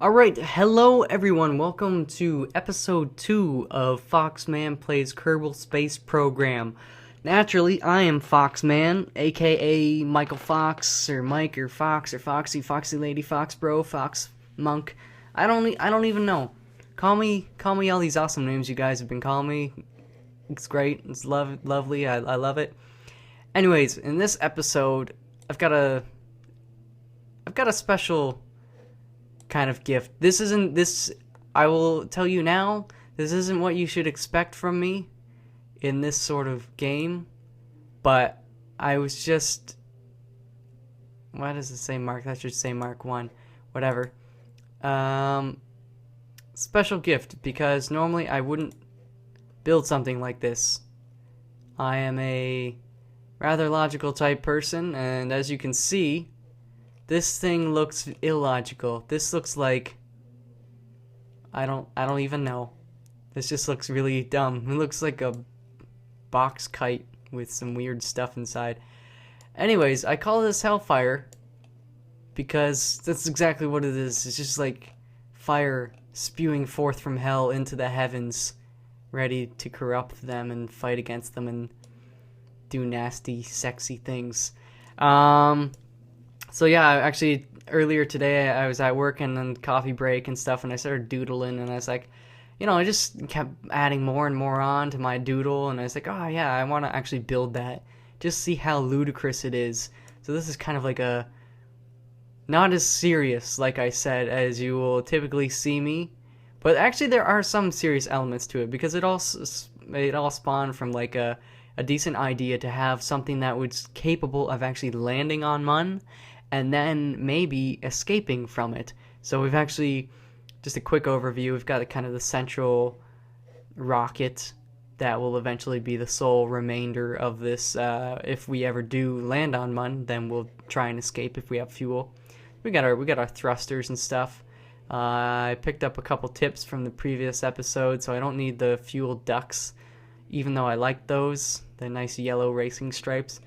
Alright, hello everyone, welcome to episode 2 of Foxman Plays Kerbal Space Program. Naturally, I am Foxman, aka Michael Fox, or Mike, or Fox, or Foxy, Foxy Lady, Fox Bro, Fox Monk. I don't even know. Call me all these awesome names you guys have been calling me. It's great, it's lovely, I love it. Anyways, in this episode, I've got a special kind of gift. I will tell you now, this isn't what you should expect from me in this sort of game, but I was just, why does it say Mark? That should say Mark 1, whatever. Special gift, because normally I wouldn't build something like this. I am a rather logical type person, and as you can see, this thing looks illogical. This looks like I don't even know. This just looks really dumb. It looks like a box kite with some weird stuff inside. Anyways, I call this Hellfire because that's exactly what it is. It's just like fire spewing forth from hell into the heavens, ready to corrupt them and fight against them and do nasty, sexy things. So yeah, actually earlier today I was at work and then coffee break and stuff, and I started doodling, and I was like, I just kept adding more and more on to my doodle, and I was like, oh yeah, I want to actually build that. Just see how ludicrous it is. So this is kind of like a, not as serious, like I said, as you will typically see me, but actually there are some serious elements to it, because it all spawned from like a decent idea to have something that was capable of actually landing on Mun, and then maybe escaping from it. So we've actually, just a quick overview, we've got kind of the central rocket that will eventually be the sole remainder of this. If we ever do land on Mun, then we'll try and escape if we have fuel. We got our thrusters and stuff. I picked up a couple tips from the previous episode, so I don't need the fuel ducts, even though I like those, the nice yellow racing stripes.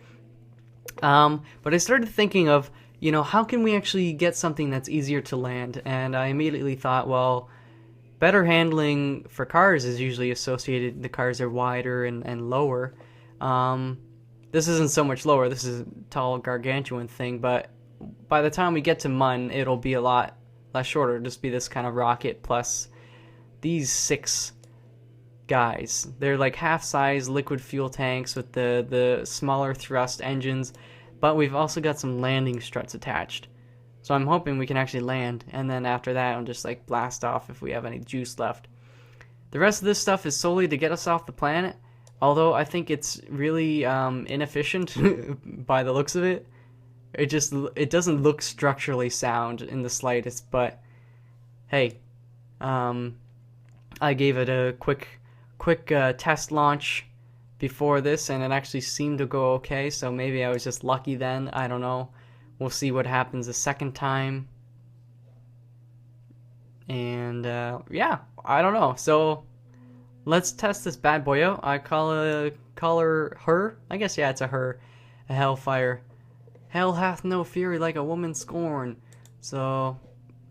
But I started thinking of, how can we actually get something that's easier to land? And I immediately thought, well, better handling for cars is usually associated, the cars are wider and lower. This isn't so much lower, this is a tall gargantuan thing, but by the time we get to Mun, it'll be a lot less shorter. It'll just be this kind of rocket plus these 6 guys. They're like half-size liquid fuel tanks with the smaller thrust engines, but we've also got some landing struts attached. So I'm hoping we can actually land, and then after that I'll just like blast off if we have any juice left. The rest of this stuff is solely to get us off the planet, although I think it's really inefficient by the looks of it. It doesn't look structurally sound in the slightest, but hey, I gave it a quick test launch before this, and it actually seemed to go okay, so maybe I was just lucky then. I don't know. We'll see what happens the second time. And yeah, I don't know. So let's test this bad boy out. I call her. I guess, yeah, it's a her. A Hellfire. Hell hath no fury like a woman scorn. So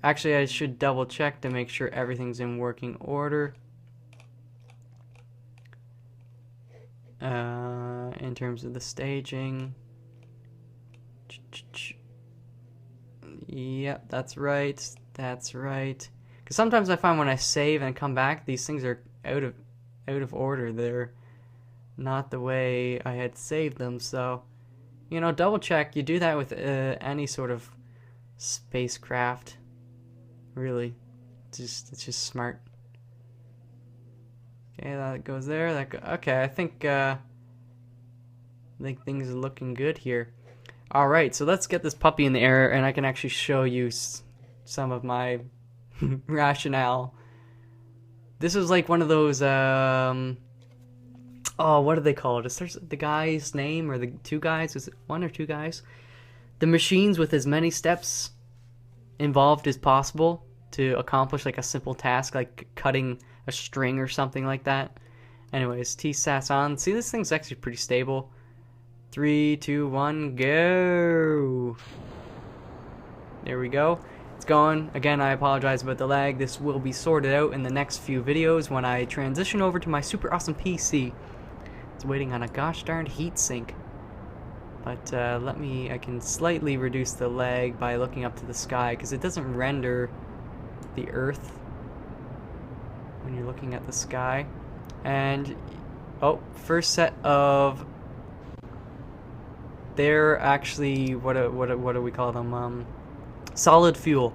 actually I should double check to make sure everything's in working order. In terms of the staging. Yep, that's right. That's right. Because sometimes I find when I save and come back, these things are out of order. They're not the way I had saved them. So, double check. You do that with any sort of spacecraft. Really, it's just smart. Okay, that goes there. Okay, I think things are looking good here. All right, so let's get this puppy in the air, and I can actually show you some of my rationale. This is like one of those. Oh, what do they call it? Is there the guy's name, or the 2 guys? Is it 1 or 2 guys? The machines with as many steps involved as possible to accomplish like a simple task, like cutting a string or something like that. Anyways, TSAS on. See, this thing's actually pretty stable. 3, 2, 1, go! There we go. It's going. Again, I apologize about the lag. This will be sorted out in the next few videos when I transition over to my super awesome PC. It's waiting on a gosh darned heatsink. But I can slightly reduce the lag by looking up to the sky, because it doesn't render the Earth when you're looking at the sky. And, oh, first set of, they're actually, what do we call them, solid fuel.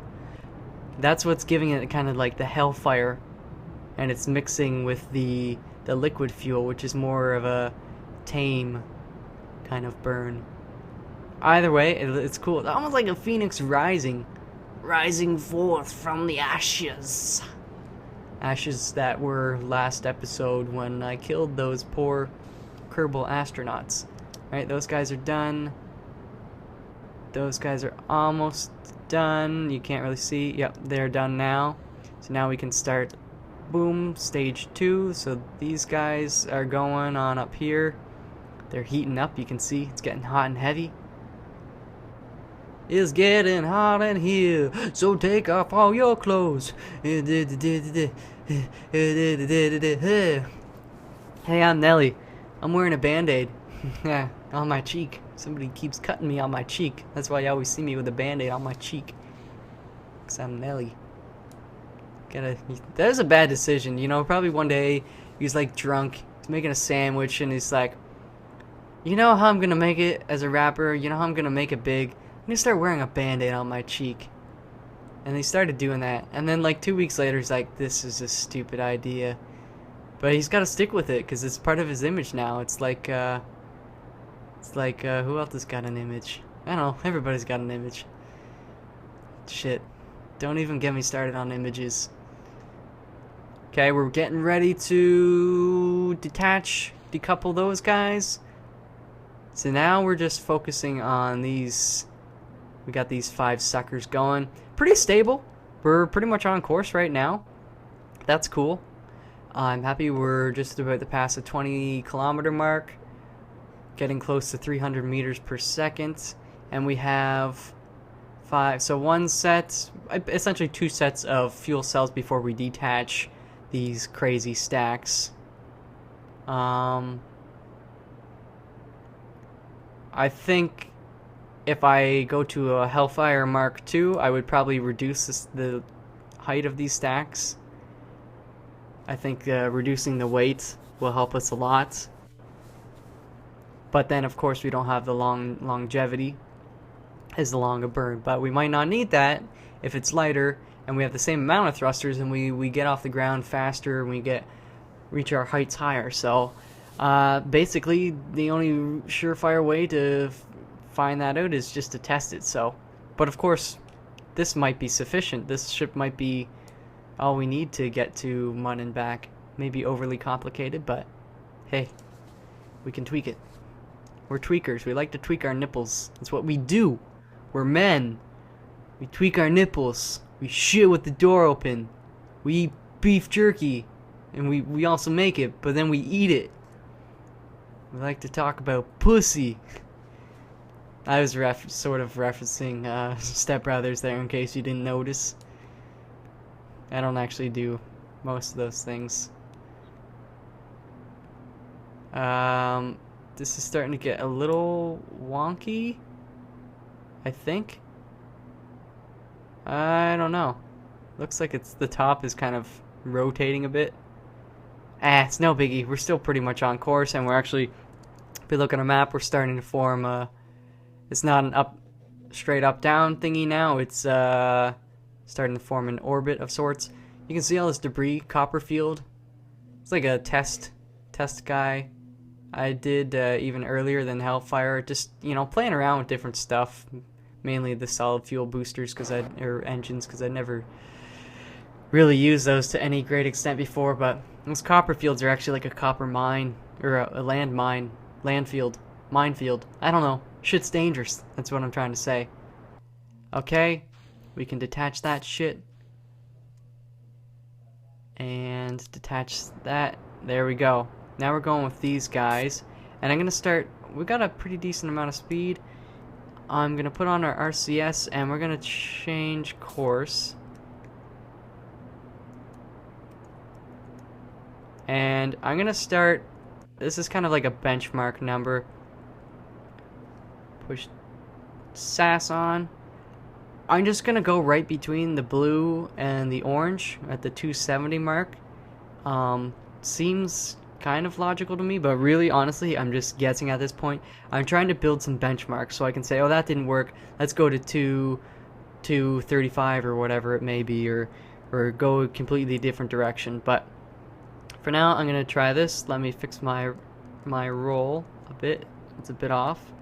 That's what's giving it kind of like the Hellfire, and it's mixing with the liquid fuel, which is more of a tame kind of burn. Either way, it's cool. It's almost like a phoenix rising forth from the ashes. Ashes that were last episode when I killed those poor Kerbal astronauts. Right, those guys are done. Those guys are almost done. You can't really see. Yep, they're done now. So now we can start, boom, stage 2. So these guys are going on up here. They're heating up. You can see it's getting hot and heavy. It's getting hot in here, so take off all your clothes. Hey, I'm Nelly. I'm wearing a band-aid. Yeah, on my cheek. Somebody keeps cutting me on my cheek. That's why you always see me with a band-aid on my cheek. 'Cause I'm Nelly. That was a bad decision, you know. Probably one day he's like drunk, he's making a sandwich, and he's like, you know how I'm gonna make it as a rapper? You know how I'm gonna make it big? I'm gonna start wearing a band-aid on my cheek. And he started doing that. And then like 2 weeks later, he's like, this is a stupid idea. But he's gotta stick with it, because it's part of his image now. It's like, who else has got an image? I don't know, everybody's got an image. Shit. Don't even get me started on images. Okay, we're getting ready to decouple those guys. So now we're just focusing on these. We got these 5 suckers going. Pretty stable. We're pretty much on course right now. That's cool. I'm happy we're just about to pass the 20-kilometer mark. Getting close to 300 meters per second. And we have 5. So one set, essentially 2 sets of fuel cells before we detach these crazy stacks. I think if I go to a Hellfire Mark II, I would probably reduce the height of these stacks. I think reducing the weight will help us a lot. But then, of course, we don't have the longevity as the longer burn. But we might not need that if it's lighter and we have the same amount of thrusters and we get off the ground faster and we reach our heights higher. So basically, the only surefire way to find that out is just to test it. So, but of course, this might be sufficient. This ship might be all we need to get to Mun and back. Maybe overly complicated, but hey, we can tweak it. We're tweakers. We like to tweak our nipples. That's what we do. We're men. We tweak our nipples. We shit with the door open. We eat beef jerky. And we also make it, but then we eat it. We like to talk about pussy. I was sort of referencing Step Brothers there in case you didn't notice. I don't actually do most of those things. This is starting to get a little wonky, I think. I don't know. Looks like the top is kind of rotating a bit. It's no biggie. We're still pretty much on course, and we're actually, if we look at a map, we're starting to form it's not an straight up down thingy now. It's starting to form an orbit of sorts. You can see all this debris, Copperfield. It's like a test guy I did even earlier than Hellfire. Just, you know, playing around with different stuff, mainly the solid fuel boosters or engines, because I never really used those to any great extent before. But those Copperfields are actually like a copper mine or a minefield. I don't know. Shit's dangerous. That's what I'm trying to say. Okay, we can detach that shit. And detach that. There we go. Now we're going with these guys. And I'm going to start. We got a pretty decent amount of speed. I'm gonna put on our RCS and we're gonna change course. And I'm gonna start, this is kind of like a benchmark number. Push SAS on. I'm just gonna go right between the blue and the orange at the 270 mark. Seems kind of logical to me, but really, honestly, I'm just guessing at this point. I'm trying to build some benchmarks so I can say, oh, that didn't work. Let's go to 235 or whatever it may be, or go a completely different direction. But for now, I'm gonna try this. Let me fix my roll a bit. It's a bit off.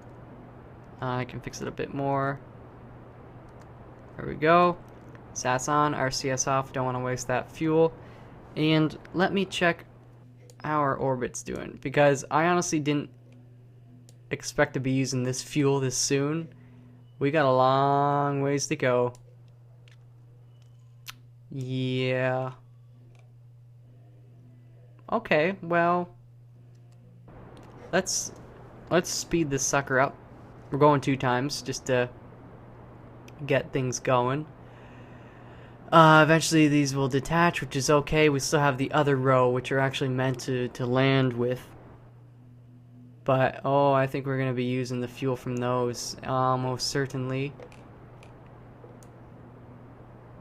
I can fix it a bit more. There we go. SAS on, RCS off. Don't want to waste that fuel. And let me check how our orbit's doing, because I honestly didn't expect to be using this fuel this soon. We got a long ways to go. Yeah. Okay, well, let's speed this sucker up. We're going 2 times just to get things going. Eventually these will detach, which is okay. We still have the other row, which are actually meant to land with. But, oh, I think we're going to be using the fuel from those, most certainly.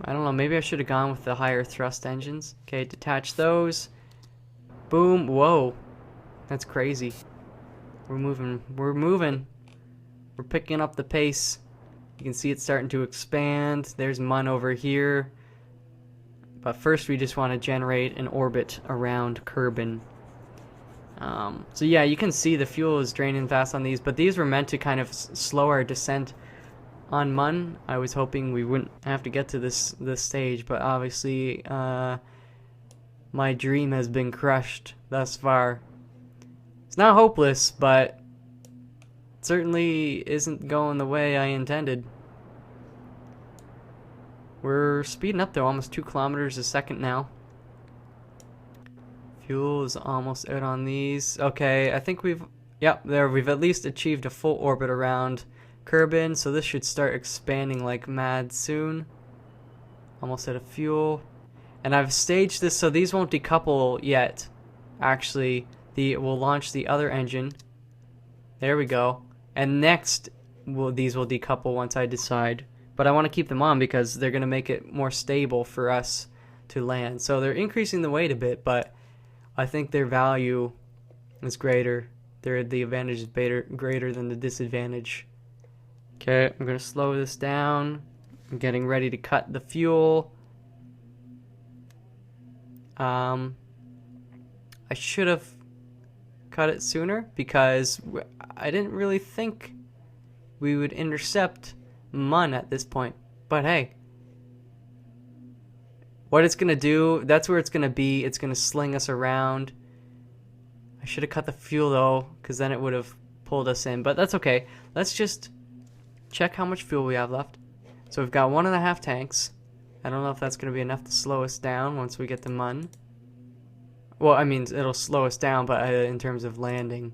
I don't know, maybe I should have gone with the higher thrust engines. Okay, detach those. Boom, whoa. That's crazy. We're moving. We're picking up the pace. You can see it starting to expand. There's Mun over here. But first we just want to generate an orbit around Kerbal. So yeah, you can see the fuel is draining fast on these, but these were meant to kind of slow our descent on Mun. I was hoping we wouldn't have to get to this stage, but obviously my dream has been crushed thus far. It's not hopeless, but it certainly isn't going the way I intended. We're speeding up though, almost 2 kilometers a second now. Fuel is almost out on these. Okay, I think we've at least achieved a full orbit around Kerbal, so this should start expanding like mad soon. Almost out of fuel. And I've staged this so these won't decouple yet. Actually, we'll launch the other engine. There we go. And next, these will decouple once I decide. But I want to keep them on because they're going to make it more stable for us to land. So they're increasing the weight a bit, but I think their value is greater. The advantage is greater than the disadvantage. Okay, I'm going to slow this down. I'm getting ready to cut the fuel. I should have cut it sooner because I didn't really think we would intercept Mun at this point. But hey, what it's gonna do, that's where it's gonna be. It's gonna sling us around. I should have cut the fuel though, because then it would have pulled us in, but that's okay. Let's just check how much fuel we have left. So we've got 1.5 tanks. I don't know if that's gonna be enough to slow us down once we get to Mun. Well, I mean, it'll slow us down, but in terms of landing.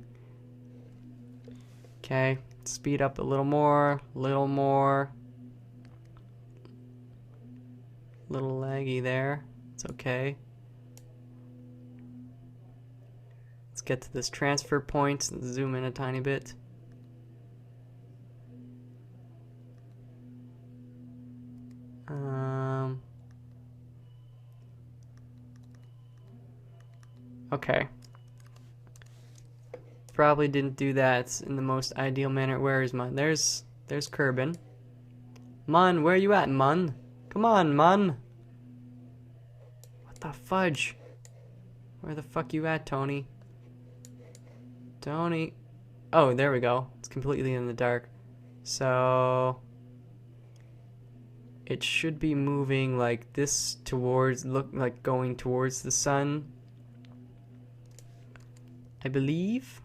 Okay, speed up a little more, little laggy there. It's okay. Let's get to this transfer point and zoom in a tiny bit. Okay. Probably didn't do that in the most ideal manner. Where is Mun? There's Kerbal. Mun, where are you at, Mun? Come on, Mun. What the fudge? Where the fuck you at, Tony? Tony. Oh, there we go. It's completely in the dark. So it should be moving like this towards, look like going towards the sun, I believe.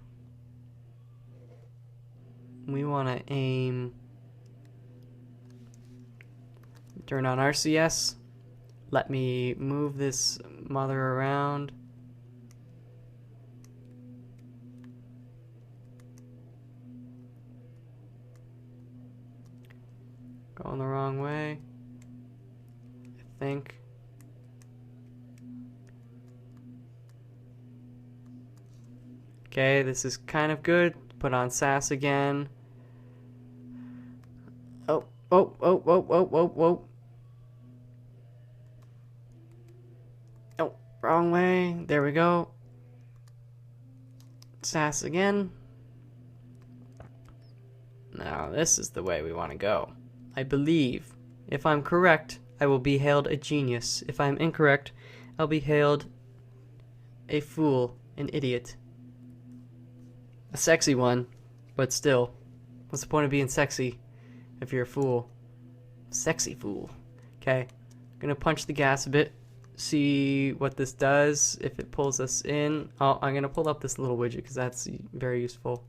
We want to aim, turn on RCS. Let me move this mother around. Going the wrong way, I think. Okay, this is kind of good. Put on sass again. Oh, oh, oh, oh, oh, oh, oh. Oh, wrong way. There we go. Sass again. Now, this is the way we want to go. I believe. If I'm correct, I will be hailed a genius. If I'm incorrect, I'll be hailed a fool, an idiot. A sexy one, but still. What's the point of being sexy if you're a fool? Sexy fool. Okay, gonna punch the gas a bit, see what this does, if it pulls us in. Oh, I'm gonna pull up this little widget because that's very useful.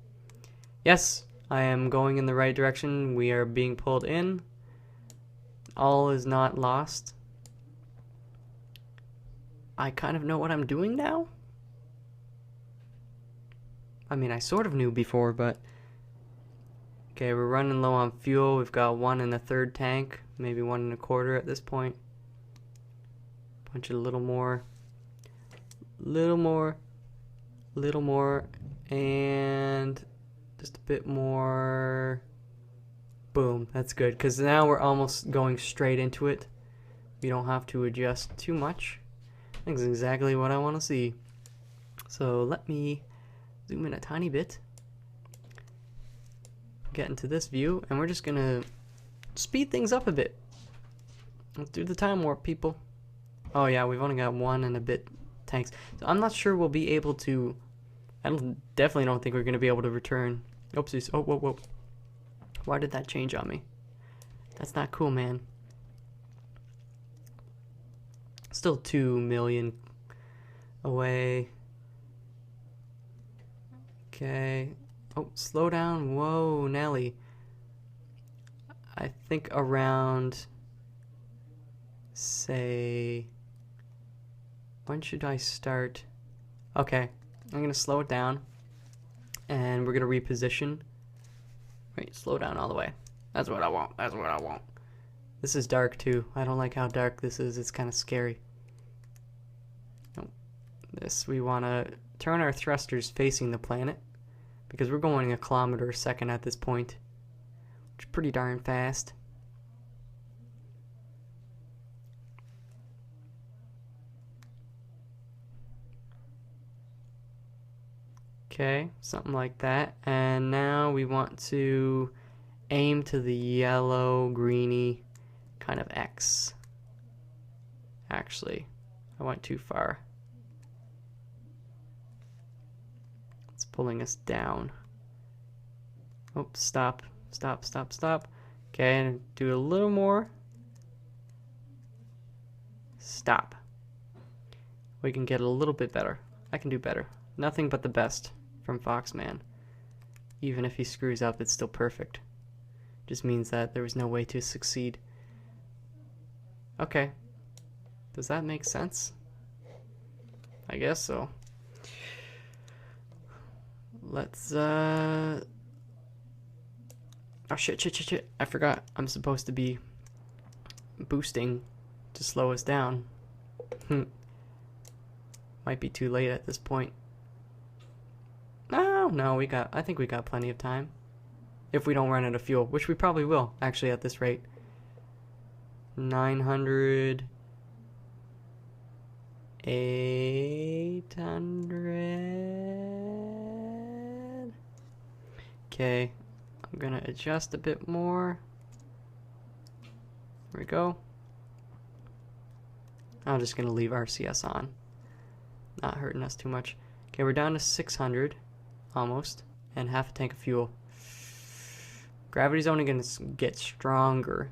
Yes, I am going in the right direction. We are being pulled in. All is not lost. I kind of know what I'm doing now. I mean, I sort of knew before, but... Okay, we're running low on fuel. We've got 1 in the 3rd tank. Maybe 1 1/4 at this point. Punch it a little more. Little more. Little more. And... just a bit more. Boom. That's good, because now we're almost going straight into it. We don't have to adjust too much. I think that's exactly what I want to see. So let me... zoom in a tiny bit, get into this view, and we're just gonna speed things up a bit. Let's do the time warp, people. Oh yeah, we've only got 1 and a bit tanks, so I'm not sure we'll be able to. Definitely don't think we're gonna be able to return. Oopsies. Oh, whoa, whoa. Why did that change on me? That's not cool, man. Still 2 million away. Okay. Oh, slow down. Whoa, Nelly. I think around, say, when should I start? Okay, I'm going to slow it down, and we're going to reposition. Right, slow down all the way. That's what I want. That's what I want. This is dark, too. I don't like how dark this is. It's kind of scary. Oh, this, we want to turn our thrusters facing the planet, because we're going 1 kilometer a second at this point, which is pretty darn fast. Okay, something like that. And now we want to aim to the yellow, greeny kind of X. Actually, I went too far. It's pulling us down. Oh, stop, stop, stop, stop. Okay, and do a little more. Stop. We can get a little bit better. I can do better. Nothing but the best from Foxman. Even if he screws up, it's still perfect. Just means that there was no way to succeed. Okay. Does that make sense? I guess so. Let's, oh shit. I forgot. I'm supposed to be boosting to slow us down. Might be too late at this point. No, I think we got plenty of time. If we don't run out of fuel, which we probably will, actually, at this rate. 900... 800... Okay, I'm gonna adjust a bit more. There we go. I'm just gonna leave RCS on. Not hurting us too much. Okay, we're down to 600, almost, and half a tank of fuel. Gravity's only gonna get stronger.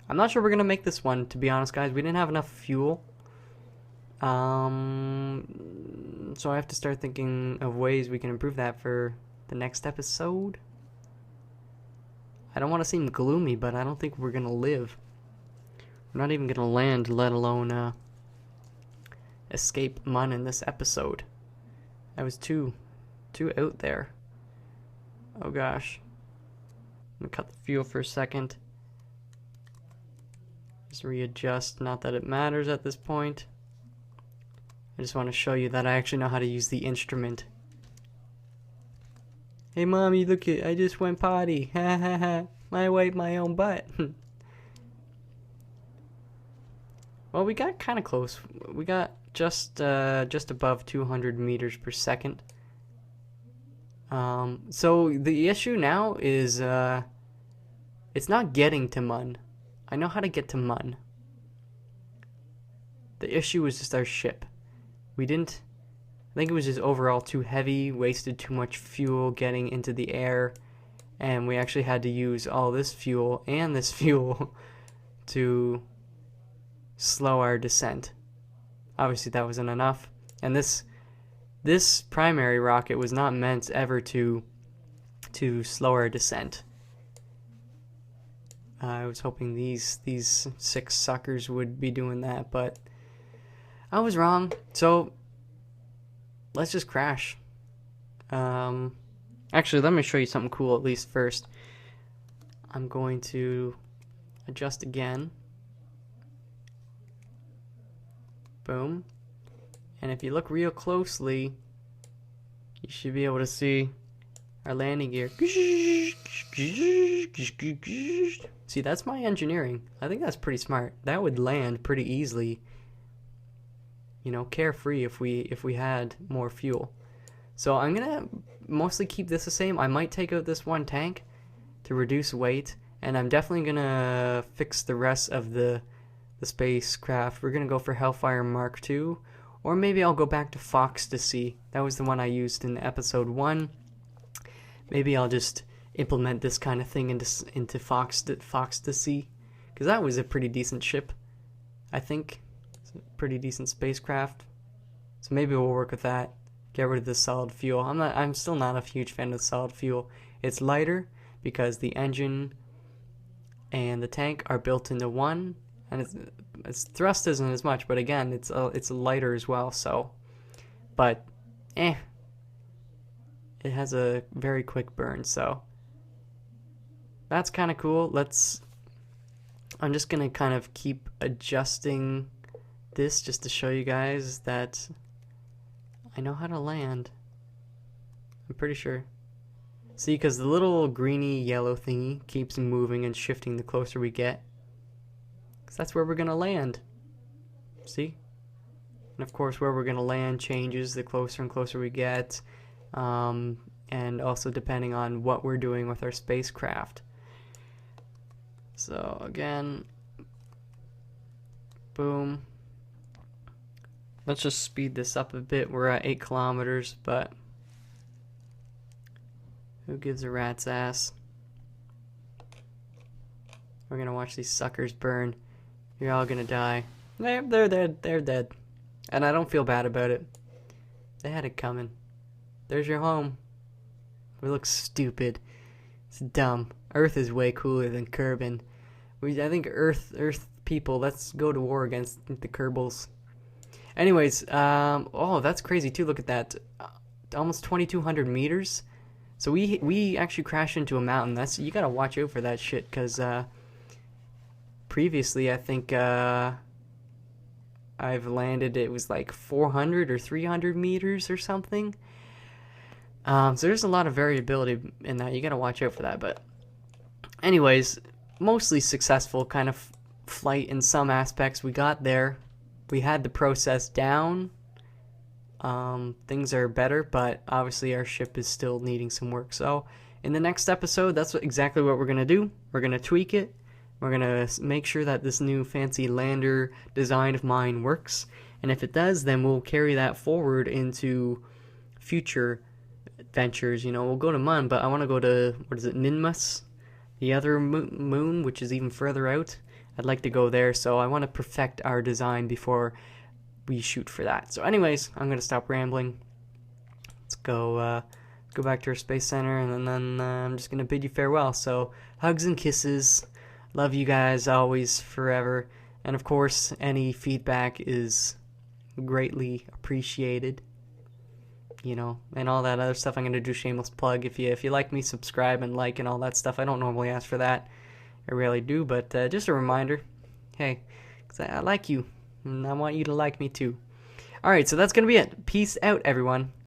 I'm not sure we're gonna make this one, to be honest, guys. We didn't have enough fuel. So I have to start thinking of ways we can improve that for the next episode. I don't want to seem gloomy, but I don't think we're gonna live. We're not even gonna land, let alone escape Mun in this episode. I was too out there. Oh gosh. I'm gonna cut the fuel for a second. Just readjust, not that it matters at this point. I just want to show you that I actually know how to use the instrument. Hey mommy, look it, I just went potty. Ha ha ha. I wipe my own butt. Well, we got kind of close. We got just above 200 meters per second. So the issue now is it's not getting to Mun. I know how to get to Mun. The issue is just our ship. I think it was just overall too heavy, wasted too much fuel getting into the air, and we actually had to use all this fuel and this fuel to slow our descent. Obviously that wasn't enough, and this primary rocket was not meant ever to slow our descent. I was hoping these 6 suckers would be doing that, but I was wrong. So let's just crash. Actually, let me show you something cool at least first. I'm going to adjust again. Boom. And if you look real closely, you should be able to see our landing gear. See, that's my engineering. I think that's pretty smart. That would land pretty easily, you know, carefree if we had more fuel. So I'm gonna mostly keep this the same. I might take out this one tank to reduce weight, and I'm definitely gonna fix the rest of the spacecraft. We're gonna go for Hellfire Mark II, or maybe I'll go back to Fox to see. That was the one I used in episode 1. Maybe I'll just implement this kind of thing into Fox to see, because that was a pretty decent ship, I think. It's a pretty decent spacecraft. So maybe we'll work with that. Get rid of the solid fuel. I'm still not a huge fan of the solid fuel. It's lighter because the engine and the tank are built into one, and its thrust isn't as much, but again, it's lighter as well. So, but it has a very quick burn, so that's kind of cool. I'm just gonna kind of keep adjusting this just to show you guys that I know how to land. I'm pretty sure. See, because the little greeny yellow thingy keeps moving and shifting the closer we get, because that's where we're gonna land. See? And of course, where we're gonna land changes the closer and closer we get, and also depending on what we're doing with our spacecraft. So again, boom. Let's just speed this up a bit. We're at 8 kilometers, but who gives a rat's ass? We're gonna watch these suckers burn. You're all gonna die. They're dead. They're dead. And I don't feel bad about it. They had it coming. There's your home. We look stupid. It's dumb. Earth is way cooler than Kerbal. I think Earth people, let's go to war against the Kerbals. Anyways, oh, that's crazy too. Look at that. Almost 2,200 meters. So we actually crashed into a mountain. You gotta watch out for that shit, because previously I think I've landed, it was like 400 or 300 meters or something. So there's a lot of variability in that. You gotta watch out for that. But anyways, mostly successful kind of flight in some aspects. We got there. We had the process down. Things are better, but obviously our ship is still needing some work. So in the next episode, that's exactly what we're going to do. We're going to tweak it. We're going to make sure that this new fancy lander design of mine works. And if it does, then we'll carry that forward into future ventures. You know, we'll go to Mun, but I want to go to, what is it, Ninmus? The other moon, which is even further out. I'd like to go there, so I want to perfect our design before we shoot for that. So anyways, I'm going to stop rambling. Let's go back to our space center, and then I'm just going to bid you farewell. So hugs and kisses. Love you guys always, forever. And of course, any feedback is greatly appreciated. You know, and all that other stuff. I'm going to do shameless plug. If you like me, subscribe and like and all that stuff. I don't normally ask for that. I rarely do, but just a reminder, hey, because I like you, and I want you to like me too. Alright, so that's going to be it. Peace out, everyone.